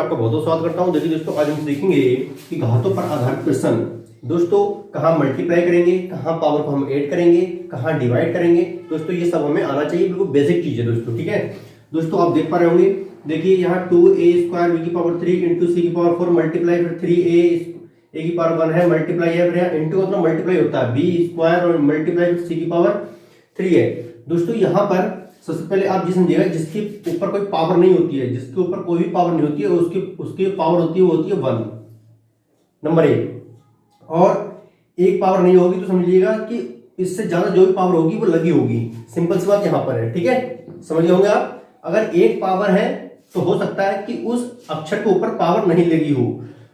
आपका बहुत बहुत स्वागत करता हूं। देखिए दोस्तों, आज हम सीखेंगे कि घातों पर आधारित प्रश्न दोस्तों कहाँ मल्टीप्लाई करेंगे, कहाँ पावर को हम ऐड करेंगे, कहाँ डिवाइड करेंगे। दोस्तों ये सब हमें आना चाहिए, बिल्कुल बेसिक चीज है दोस्तों। ठीक है दोस्तों, आप देख पा रहे होंगे। देखिए यहाँ 2a² v की पावर 3 इंटू सी की पावर 4 मल्टीप्लाई फिर 3a की पावर 1 है मल्टीप्लाई है, फिर यहाँ इंटू मतलब मल्टीप्लाई होता है b² और मल्टीप्लाई सी की पावर 3 है। दोस्तों यहाँ पर सबसे पहले आप ये समझिएगा, जिसके ऊपर कोई पावर नहीं होती है, जिसके ऊपर कोई भी पावर नहीं होती है, उसकी पावर होती है वो होती है 1 नंबर 1। और एक पावर नहीं होगी तो समझिएगा कि इससे ज्यादा जो भी पावर होगी वो लगी होगी। सिंपल सी बात यहाँ पर है। ठीक है, समझ होंगे आप। अगर एक पावर है तो हो सकता है कि उस अक्षर के ऊपर पावर नहीं लगी हो,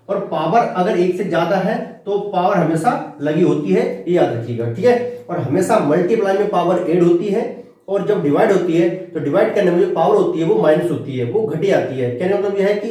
और पावर अगर एक से ज्यादा है तो पावर हमेशा लगी होती है, ये याद रखिएगा। ठीक है, और हमेशा मल्टीप्लाई में पावर ऐड होती है, और जब डिवाइड होती है तो डिवाइड करने में जो पावर होती है वो माइनस होती है, वो घटी आती है। कहने का मतलब यह है कि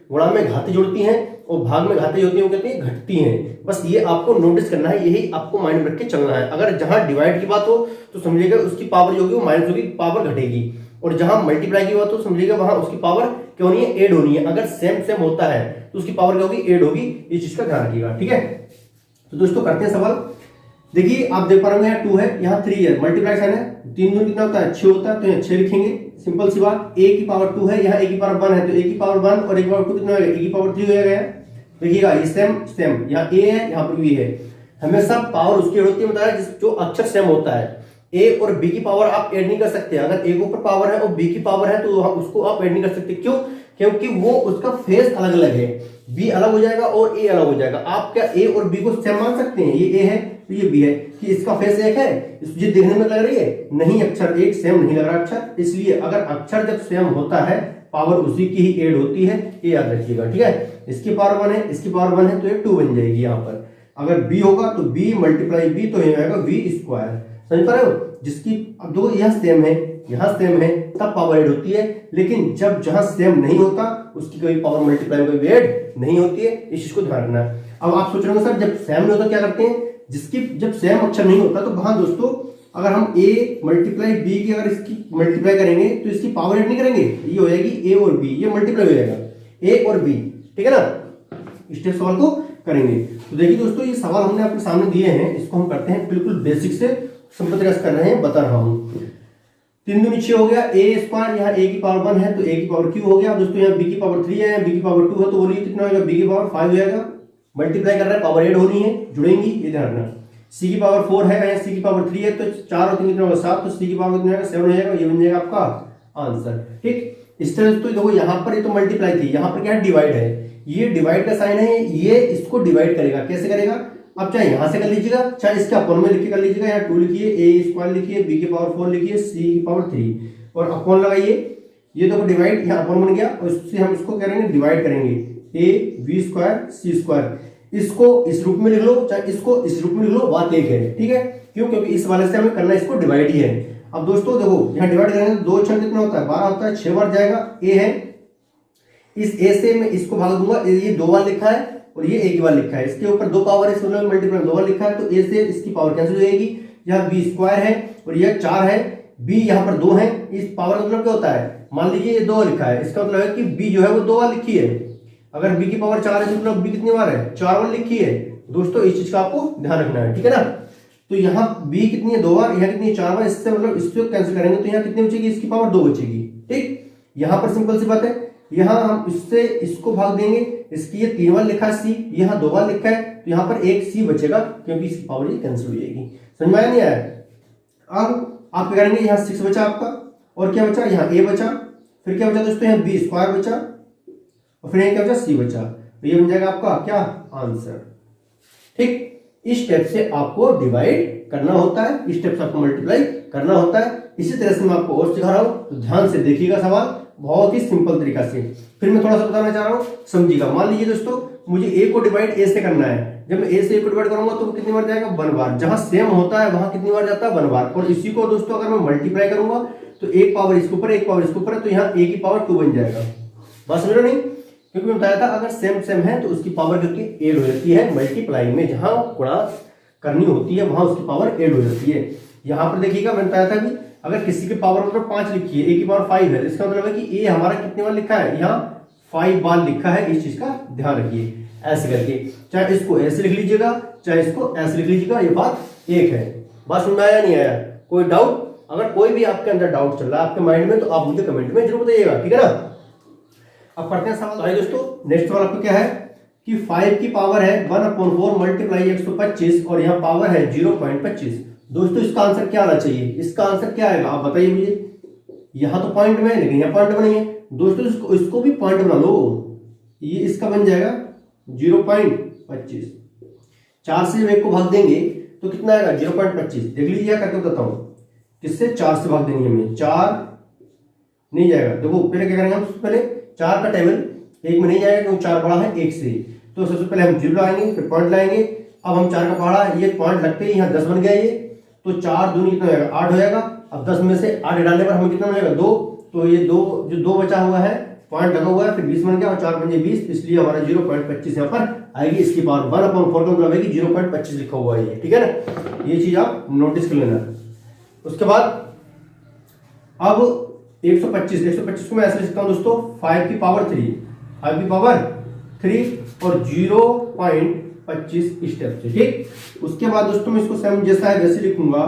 गुणा में घातें जुड़ती हैं और भाग में घातें होती हैं, वो कहते हैं घटती हैं। बस ये आपको नोटिस करना है, यही आपको माइंड में रख के चलना है। अगर जहां डिवाइड की बात हो तो समझिएगा उसकी पावर जो होगी वो माइनस होगी, पावर घटेगी। और जहां मल्टीप्लाई की बात हो समझिएगा वहां उसकी पावर क्यों नहीं है, ऐड होनी है। अगर सेम सेम होता है तो उसकी पावर क्या होगी, ऐड होगी। इस चीज का ध्यान रखिएगा। ठीक है, तो दोस्तों करते हैं सवाल। देखिए आप देख पा रहे हैं, यहाँ 2 है, यहाँ 3 है, मल्टीप्लाई साइन है, 3 दूनी कितना होता है 6 होता है, तो यहाँ 6 लिखेंगे। सिंपल सी बात। a की पावर 2 है, यहाँ a की पावर 1 है, तो a की पावर 1 और a की पावर 2 कितना हो गया, a की पावर 3 हो गया। देखिएगा ये सेम सेम, यहाँ a है यहाँ पर b है। हमेशा पावर उसकी होती है, बताया जो अक्षर सेम होता है। a और b की पावर आप ऐड नहीं कर सकते। अगर a के ऊपर पावर है और b की पावर है तो उसको आप ऐड नहीं कर सकते। क्यों? क्योंकि वो उसका फेस अलग अलग है, b अलग हो जाएगा और a अलग हो जाएगा। आप क्या a और b को सेम मान सकते हैं? ये a है तो ये b है, कि इसका फेस एक है, ये देखने में लग रही है नहीं, अक्षर एक सेम नहीं लग रहा अक्षर। इसलिए अगर अक्षर जब सेम होता है पावर उसी की ही ऐड होती है, ये याद रखिएगा। ठीक है, इसकी पावर 1 है, इसकी पावर 1 है, तो ये 2 बन जाएगी। यहाँ पर अगर b होगा तो b मल्टीप्लाई b, तो ये आएगा v²। समझ पा रहे हो? जिसकी अब दो यहाँ सेम है, यहाँ सेम है, तब पावर ऐड होती है। लेकिन जब जहां सेम नहीं होता उसकी कोई पावर मल्टीप्लाई कोई ऐड नहीं होती है। इस चीज को ध्यान रखना है। अब आप सोच रहे हो सर जब सेम नहीं होता क्या करते हैं? जिसकी जब सेम अक्षर नहीं होता तो वहां दोस्तों अगर हम a मल्टीप्लाई b की अगर इसकी मल्टीप्लाई करेंगे तो इसकी पावर ऐड नहीं करेंगे, ये हो जाएगी a और b, ये मल्टीप्लाई हो जाएगा a और b। ठीक है ना, इस सवाल को करेंगे। तो देखिए दोस्तों, ये सवाल हमने आपके सामने दिए हैं, इसको हम करते हैं बिल्कुल बेसिक से, सिंपल कर रहे हैं, बता रहा हूँ। 3 दूनी 6 हो गया, a², यहाँ a की पावर 1 है तो a की पावर q हो गया। दोस्तों यहाँ b की पावर 3 है, b की पावर 2 है, तो बोलिए कितना होगा, b की पावर 5 हो जाएगा। मल्टीप्लाई कर रहा है, पावर ऐड होनी है, जुड़ेंगी, ये ध्यान रखना। c की पावर 4 है, यहाँ c की पावर 3 है, तो 4 और 3 कितना होगा 7, तो c की पावर कितना होगा 7 हो जाएगा। ये बन जाएगा आपका आंसर। ठीक, इस तरह दोस्तों देखो यहाँ पर ये तो मल्टीप्लाई थी, यहाँ पर क्या है डिवाइड है, ये डिवाइड का साइन है, ये इसको डिवाइड करेगा। कैसे करेगा? अब चाहे यहां से कर लीजिएगा, चाहे इसके अपॉन में लिख के कर लीजिएगा। यहाँ 2 लिखिए, a² लिखिए, b की पावर 4 लिखिए, c की पावर 3 और अपॉन लगाइए। ये देखो डिवाइड, यहाँ अपॉन बन गया और इससे हम इसको करेंगे डिवाइड करेंगे, a v² c²। इसको इस रूप में लिख लो, चाहे इसको इस रूप में लिख लो, बात एक है। ठीक है, क्यों? क्योंकि इस वाले से हमें करना इसको डिवाइड ही है। अब दोस्तों देखो यहाँ डिवाइड करेंगे तो 2 6 कितना होता है 12 होता है, 6 बार जाएगा, a है, इस a से मैं इसको भाग दूंगा, ये 2 बार लिखा है और ये एक बार लिखा है, इसके ऊपर 2 पावर है, इसमें मल्टीप्लाई 2 बार लिखा है, तो a से इसकी पावर कैंसिल हो जाएगी। यहाँ b² है और यह 4 है, b यहाँ पर 2 है, इस पावर का मतलब क्या होता है, मान लीजिए ये 2 लिखा है, इसका मतलब है कि b जो है वो 2 बार लिखी है। अगर b की पावर 4 है तो मतलब b कितनी बार है, 4 बार लिखी है। दोस्तों इस चीज का आपको ध्यान रखना है। ठीक है ना, तो यहाँ b कितनी है 2 बार, यहाँ कितनी है 4 बार, इससे मतलब इससे कैंसिल करेंगे तो यहाँ कितनी बचेगी, इसकी पावर 2 बचेगी। ठीक, यहाँ पर सिंपल सी बात है, यहाँ हम इससे इसको भाग देंगे, इसकी ये 3 बार लिखा है c, यहाँ 2 बार लिखा है, तो यहाँ पर एक c बचेगा क्योंकि इसकी पावर ये कैंसिल हो जाएगी। समझ में आया नहीं आया? अब आप क्या करेंगे, यहाँ 6 बचा आपका, और क्या बचा, यहाँ a बचा, फिर क्या बचा दोस्तों, यहाँ b² बचा, और फिर यहाँ क्या बचा, c बचा, तो ये बन जाएगा आपका क्या आंसर। ठीक, इस स्टेप से आपको डिवाइड करना होता है, इस स्टेप से आपको मल्टीप्लाई करना होता है। इसी तरह से मैं आपको और सिखा रहा हूं, तो ध्यान से देखिएगा सवाल, बहुत ही सिंपल तरीका से। फिर मैं थोड़ा सा बताना चाह रहा हूं, समझिएगा। मान लीजिए दोस्तों मुझे a को डिवाइड a से करना है, जब मैं a से a को डिवाइड करूंगा तो कितनी बार जाएगा, 1 बार। जहां सेम होता है वहां कितनी बार जाता है, 1 बार। और इसी को दोस्तों अगर मैं मल्टीप्लाई करूंगा तो एक पावर इसके ऊपर, एक पावर इसके ऊपर है, तो यहाँ a की पावर 2 बन जाएगा। बात समझ रहे नहीं? क्योंकि मैं बताया था अगर सेम सेम है तो उसकी पावर करके ऐड हो जाती है मल्टीप्लाई में, जहां गुणा करनी होती है वहां उसकी पावर ऐड हो जाती है। यहाँ पर देखिएगा मैंने बताया था कि अगर किसी की पावर मतलब 5 लिखी है, a की पावर 5 है, इसका मतलब है कि a हमारा कितने बार लिखा है, यहाँ 5 बार लिखा है, इस चीज का ध्यान रखिए। ऐसे करके चाहे इसको ऐसे लिख लीजिएगा, चाहे इसको ऐसे लिख लीजिएगा, ये बात एक है। बात समझ में आया नहीं आया? कोई डाउट? अगर कोई भी आपके अंदर डाउट चल रहा है आपके माइंड में, तो आप मुझे कमेंट में जरूर बताइएगा, ठीक है ना। अब पढ़ते हैं सवाल। भाई दोस्तों नेक्स्ट सवाल आपको क्या है कि 5 की पावर है 1/4 मल्टीप्लाई 125 और यहाँ पावर है 0.25। दोस्तों इसका आंसर क्या आना चाहिए? इसका आंसर क्या आएगा आप बताइए मुझे। यहाँ तो पॉइंट में है लेकिन यहाँ पॉइंट में नहीं है। दोस्तों इसको भी पॉइंट बना लो, ये इसका बन जाएगा 0.25। 4 से जब 1 को भाग देंगे तो कितना आएगा? 0.25। देख लीजिए करके बताता हूँ। किससे? 4 से भाग देंगे हमें, 4 नहीं जाएगा। देखो पहले क्या करेंगे हम, सबसे पहले 4 का टेबल 1 में नहीं जाएगा क्योंकि 4 बड़ा है 1 से। तो सबसे पहले हम 0 लाएंगे, फिर पॉइंट लाएंगे। अब हम 4 का पहाड़ा, ये पॉइंट लगते ही यहाँ 10 बन गया ये, तो 4 दूनी कितना हो जाएगा? 8 हो जाएगा। अब 10 में से 8 डालने पर हमें कितना हो जाएगा? 2। तो ये 2 जो 2 बचा हुआ है, पॉइंट लगा हुआ है, फिर 20 बन गया और 4 बन 20, इसलिए हमारा 0.25 यहाँ पर आएगी। इसकी पावर 1/4 का मतलब है कि 0.25 लिखा हुआ है ये, ठीक है ना। ये चीज आप नोटिस कर लेना। उसके बाद अब 125 को मैं ऐसे लिख सकता हूँ दोस्तों, 5 की पावर 3, 5 की पावर 3 और 0.25 स्टेप से, ठीक। उसके बाद दोस्तों मैं इसको सेम जैसा है वैसे लिखूंगा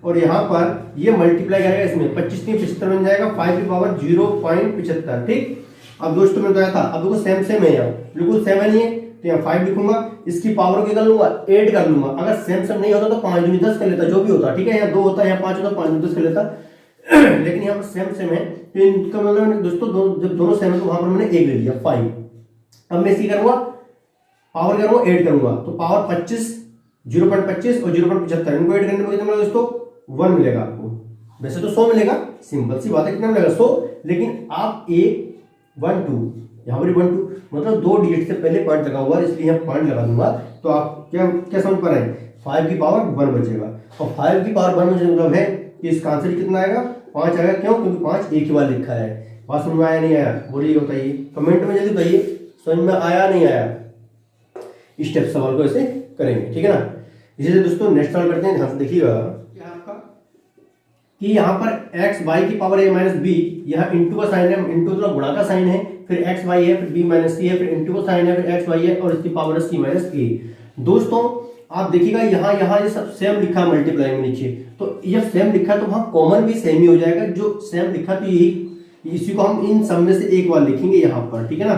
और यहाँ पर ये मल्टीप्लाई करेगा इसमें, 25 नहीं 75 बन जाएगा, 5 की पावर 0.75, ठीक। अब दोस्तों मैं बताया था, अब देखो सेम सेम है यहाँ, बिल्कुल सेम है नहीं है, तो यहाँ 5 लिखूंगा, इसकी पावर को कर लूंगा 8 कर लूंगा। अगर सेम सेम नहीं होता तो 5 दूनी 10 कर लेता, जो भी होता, ठीक है। यहाँ 2 होता है, यहाँ 5 होता, 5 दूनी 10 कर लेता लेकिन यहाँ पर सेम सेम है, तो इनका मतलब दोस्तों जब दोनों सेम है तो वहां पर मैंने 1 ले लिया 5। अब मैं इसकी करूंगा पावर करूंगा 8 करूंगा, तो पावर 25, 0.25 और 0.75 इनको ऐड करने पर कितना मिलेगा दोस्तों? 1 मिलेगा आपको। वैसे तो 100 मिलेगा, सिंपल सी बात है, कितना मिलेगा? 100। लेकिन आप 1 2 यहाँ पर 1 2 मतलब 2 डिजिट से पहले पॉइंट लगा हुआ है, इसलिए यहाँ पॉइंट लगा दूंगा। तो आप क्या समझ पा रहे हैं? 5 की पावर 1 बचेगा, और 5 की पावर 1 बचने मतलब है कि इसका आंसर कितना आएगा? 5 आएगा। क्यों? क्योंकि 5 एक ही बार लिखा है। बात समझ में आया नहीं आया? बोलिए, बताइए कमेंट में, जल्दी बताइए समझ में आया नहीं आया। स्टेप सवाल को ऐसे करेंगे, ठीक है ना। इसी से दोस्तों नेक्स्ट सवाल करते हैं, ध्यान से देखिएगा कि यहाँ पर x y की पावर a माइनस बी, यहाँ इंटू का साइन है, इंटू मतलब गुणा का साइन है, फिर x y है, फिर b माइनस सी है, फिर इंटू का साइन है, फिर x y है और इसकी पावर है c माइनस a। दोस्तों आप देखिएगा यहाँ ये सब सेम लिखा है मल्टीप्लाई में नीचे, तो ये सेम लिखा है तो वहां कॉमन भी सेम ही हो जाएगा। जो सेम लिखा तो यही, इसी को हम इन सब में से एक बार लिखेंगे यहाँ पर, ठीक है ना।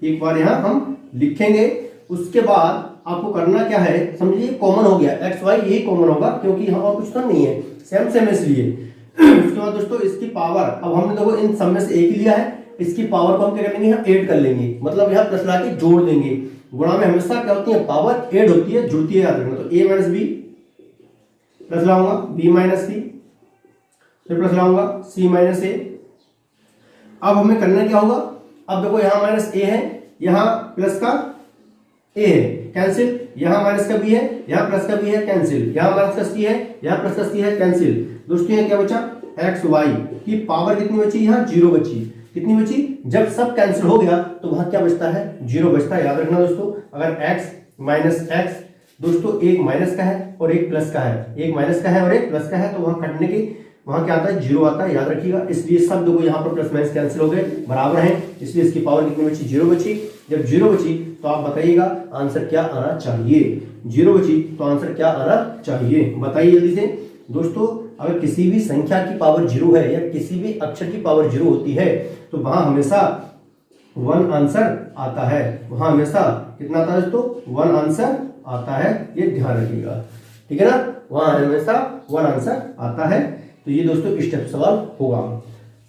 एक बार यहाँ हम लिखेंगे, उसके बाद आपको करना क्या है समझिए, कॉमन हो गया x y, यही कॉमन होगा क्योंकि यहाँ और कुछ तो नहीं है, सेम सेम इसलिए। उसके बाद दोस्तों इसकी पावर, अब हमने देखो इन सब में से एक ही लिया है, इसकी पावर को हम क्या करेंगे? यहाँ 8 कर लेंगे, मतलब यहाँ प्लस ला के जोड़ देंगे। गुणा में हमेशा क्या होती है? पावर 8 होती है, जुड़ती है, याद रखना। तो a माइनस बी प्लस लाऊंगा b माइनस सी, फिर प्लस लाऊंगा c माइनस a। अब हमें करना क्या होगा? अब देखो यहाँ माइनस a है, यहाँ प्लस का a है, कैंसिल। यहाँ माइनस का b है, यहाँ प्लस का b है, कैंसिल। यहाँ माइनस का c है, यहाँ प्लस का c है, कैंसिल। दोस्तों यहाँ क्या बचा? एक्स वाई की पावर कितनी बची? यहाँ 0 बची। कितनी बची? जब सब कैंसिल हो गया तो वहां क्या बचता है? 0 बचता है, याद रखना दोस्तों। अगर x माइनस एक्स, दोस्तों एक माइनस का है और एक प्लस का है, एक माइनस का है और एक प्लस का है, तो वहां कटने के वहां क्या आता है? 0 आता है, याद रखिएगा। इसलिए सब देखो यहाँ पर प्लस माइनस कैंसिल हो गए, बराबर है, इसलिए इसकी पावर कितनी बची? 0 बची। जब 0 बची तो आप बताइएगा आंसर क्या आना चाहिए? 0 बची तो आंसर क्या आना चाहिए? बताइए जल्दी से दोस्तों। अगर किसी भी संख्या की पावर 0 है या किसी भी अक्षर की पावर 0 होती है तो वहां हमेशा 1 आंसर आता है। वहां हमेशा कितना आता है दोस्तों? 1 आंसर आता है, ये ध्यान रखिएगा, ठीक है ना। वहां हमेशा 1 आंसर आता है। तो ये दोस्तों स्टेप सवाल होगा।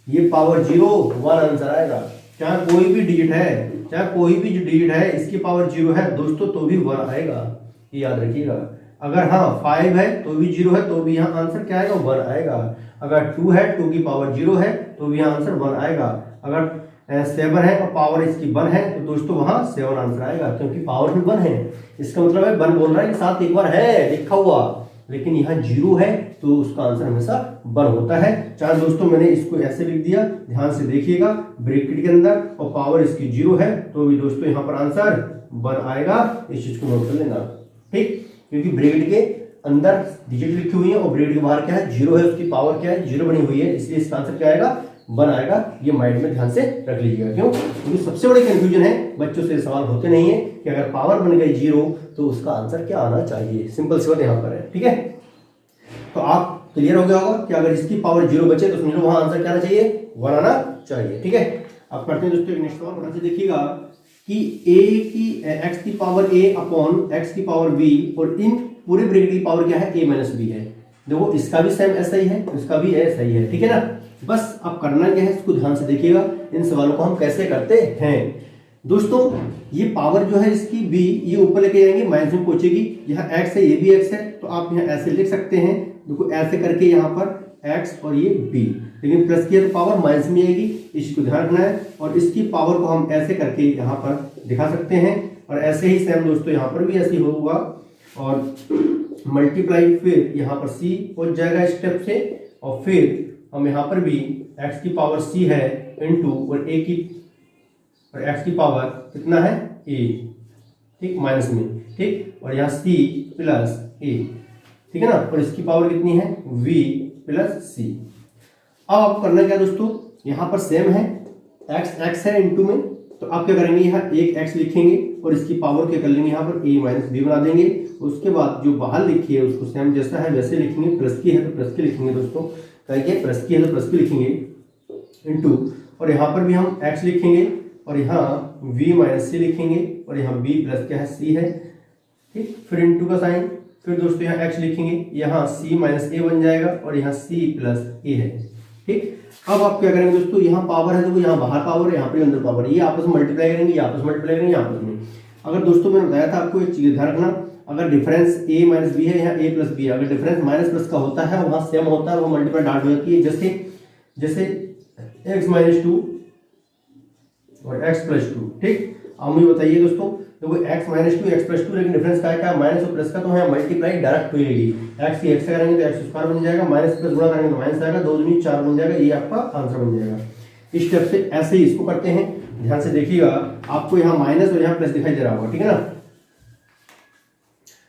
ये पावर 0 1 आंसर आएगा, चाहे कोई भी डिजिट है, चाहे कोई भी जो डिजिट है इसकी पावर 0 है दोस्तों तो भी 1 आएगा, ये याद रखिएगा। अगर हाँ 5 है तो भी 0 है तो भी यहाँ आंसर क्या आएगा? 1 आएगा। अगर 2 है, 2 की पावर 0 है तो भी यहाँ आंसर 1 आएगा। अगर 7 है और पावर इसकी 1 है तो दोस्तों वहां 7 आंसर आएगा, क्योंकि पावर भी 1 है। इसका मतलब है 1 बोल रहा है कि साथ एक बार है लिखा हुआ, लेकिन यहाँ 0 है तो उसका आंसर हमेशा 1 होता है। चाहे दोस्तों मैंने इसको ऐसे लिख दिया, ध्यान से देखिएगा, ब्रैकेट के अंदर, और पावर इसकी 0 है तो भी दोस्तों यहाँ पर आंसर 1 आएगा। इस चीज को नोट कर लेना, ठीक। क्योंकि ब्रैकेट के अंदर डिजिट लिखी हुई है और ब्रैकेट के बाहर क्या है? 0 है, उसकी पावर क्या है? 0 बनी हुई है, इसलिए इसका आंसर क्या आएगा? 1 आएगा। ये माइंड में ध्यान से रख लीजिएगा। क्यों? क्योंकि सबसे बड़ी कंफ्यूजन है, बच्चों से सवाल होते नहीं है कि अगर पावर बन गई 0 तो उसका आंसर क्या आना चाहिए। सिंपल सी बात यहाँ पर है। ठीक है, तो आप क्लियर हो गया होगा कि अगर इसकी पावर 0 बचे तो समझ लो वहां आंसर क्या आना चाहिए, 1 आना चाहिए। ठीक है, अब करते हैं दोस्तों नेक्स्ट सवाल। ध्यान से देखिएगा कि x की पावर a अपॉन x की पावर b और इन पूरे ब्रैकेट की पावर क्या है, a माइनस बी है। देखो इसका भी सेम ऐसा ही है, इसका भी ऐसा ही है। ठीक है ना, बस अब करना क्या है इसको ध्यान से देखिएगा, इन सवालों को हम कैसे करते हैं। दोस्तों ये पावर जो है इसकी b, ये ऊपर लेके जाएंगे माइनस में पहुंचेगी। यहाँ x है, ये भी x है, तो आप यहाँ ऐसे लिख सकते हैं। देखो ऐसे करके यहाँ पर x और ये b, लेकिन प्लस की है तो पावर माइनस में आएगी, इसको ध्यान रखना है। और इसकी पावर को हम ऐसे करके यहाँ पर दिखा सकते हैं। और ऐसे ही सेम दोस्तों यहाँ पर भी ऐसे ही होगा और मल्टीप्लाई फिर यहाँ पर c हो जाएगा स्टेप से, और फिर हम यहाँ पर भी x की पावर c है इंटू और x की पावर कितना है a, ठीक, माइनस में, ठीक, और यहाँ c प्लस a, ठीक है ना, और इसकी पावर कितनी है v प्लस c। अब आप करना क्या दोस्तों, यहाँ पर सेम है, x है इंटू में, तो आप क्या करेंगे यहाँ एक x लिखेंगे और इसकी पावर क्या कर लेंगे यहाँ पर a माइनस बी बना देंगे। उसके बाद जो बाहर लिखी है उसको सेम जैसा है वैसे लिखेंगे, प्लस की है तो प्लस की लिखेंगे दोस्तों, कहेंगे प्लस की है तो प्लस की लिखेंगे इंटू, और यहाँ पर भी हम x लिखेंगे और यहाँ v माइनस c लिखेंगे और यहाँ b प्लस क्या है c है, ठीक, फिर इंटू का साइन, फिर दोस्तों यहाँ x लिखेंगे, यहाँ c माइनस a बन जाएगा और यहाँ c प्लस a है। ठीक, अब आप क्या करेंगे दोस्तों, यहाँ पावर है, देखो यहाँ बाहर पावर है, यहाँ पे अंदर पावर है, ये आपस में मल्टीप्लाई करेंगे, ये आपस में मल्टीप्लाई करेंगे, आपस में। अगर दोस्तों मैंने बताया था आपको एक चीज ध्यान रखना, अगर डिफरेंस a माइनस बी है, यहाँ a प्लस बी है, अगर डिफरेंस माइनस प्लस का होता है वहां सेम होता है, वो मल्टीप्लाई डाट हो जाती है। जैसे x माइनस 2 और x प्लस 2, ठीक। अब मुझे बताइए दोस्तों, देखो x माइनस 2 x प्लस 2, लेकिन डिफरेंस का है क्या, माइनस और प्लस का, तो यहाँ मल्टीप्लाई डायरेक्ट होगी। x की x से करेंगे तो x स्क्वायर बन जाएगा, माइनस प्लस गुणा करेंगे तो माइनस आएगा, 2 दूनी 4 बन जाएगा, ये आपका आंसर बन जाएगा। इस स्टेप से ऐसे ही इसको करते हैं, ध्यान से देखिएगा, आपको यहाँ माइनस और यहाँ प्लस दिखाई दे रहा होगा, ठीक है ना।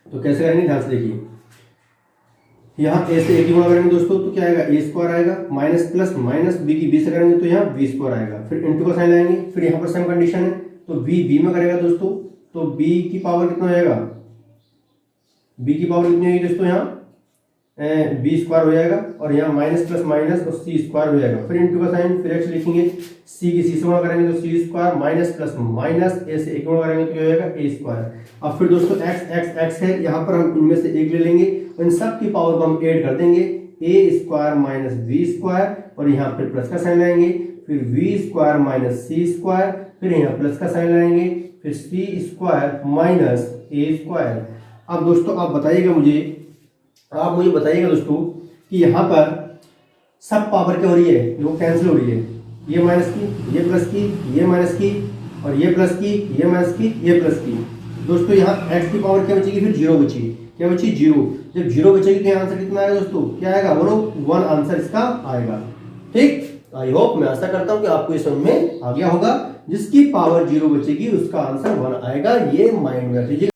तो कैसे करेंगे ध्यान से देखिए, यहाँ a से a की गुणा करेंगे दोस्तों तो क्या आएगा, a स्क्वायर आएगा, माइनस प्लस माइनस b की b से करेंगे तो यहाँ b स्क्वायर आएगा, फिर इंटू का साइन लाएंगे, फिर यहाँ पर सेम कंडीशन है तो b में करेगा दोस्तों, तो b की पावर कितना हो जाएगा, b की पावर कितनी होगी दोस्तों, यहाँ b स्क्वायर हो जाएगा और यहाँ माइनस प्लस माइनस और c स्क्वायर हो जाएगा, फिर इंटू का साइन, फिर x लिखेंगे, c की c से गुणा करेंगे तो c square, minus plus minus a से a गुणा करेंगे तो क्या हो जाएगा a स्क्वायर। अब फिर दोस्तों x है, यहाँ पर हम इनमें से एक ले लेंगे, इन सब की पावर को हम ऐड कर देंगे, a square minus b square, और यहाँ फिर प्लस का साइन लाएंगे, फिर v square minus c square, फिर यहाँ प्लस का साइन लाएंगे, फिर c square minus a square. अब दोस्तों आप मुझे बताइएगा दोस्तों कि यहाँ पर सब पावर क्या हो रही है, वो कैंसिल हो रही है, ये माइनस की, ये प्लस की, ये माइनस की, और ये प्लस की, ये माइनस की, ये प्लस की। दोस्तों यहाँ x की पावर क्या बचेगी, फिर 0 बची, क्या बची 0। जब 0 बचेगी तो आंसर कितना आएगा दोस्तों, क्या आएगा, बोलो 1 आंसर इसका आएगा। ठीक, आई होप, मैं आशा करता हूँ कि आपको ये समझ में आ गया होगा। जिसकी पावर 0 बचेगी उसका आंसर 1 आएगा, ये माइंड में रखिए।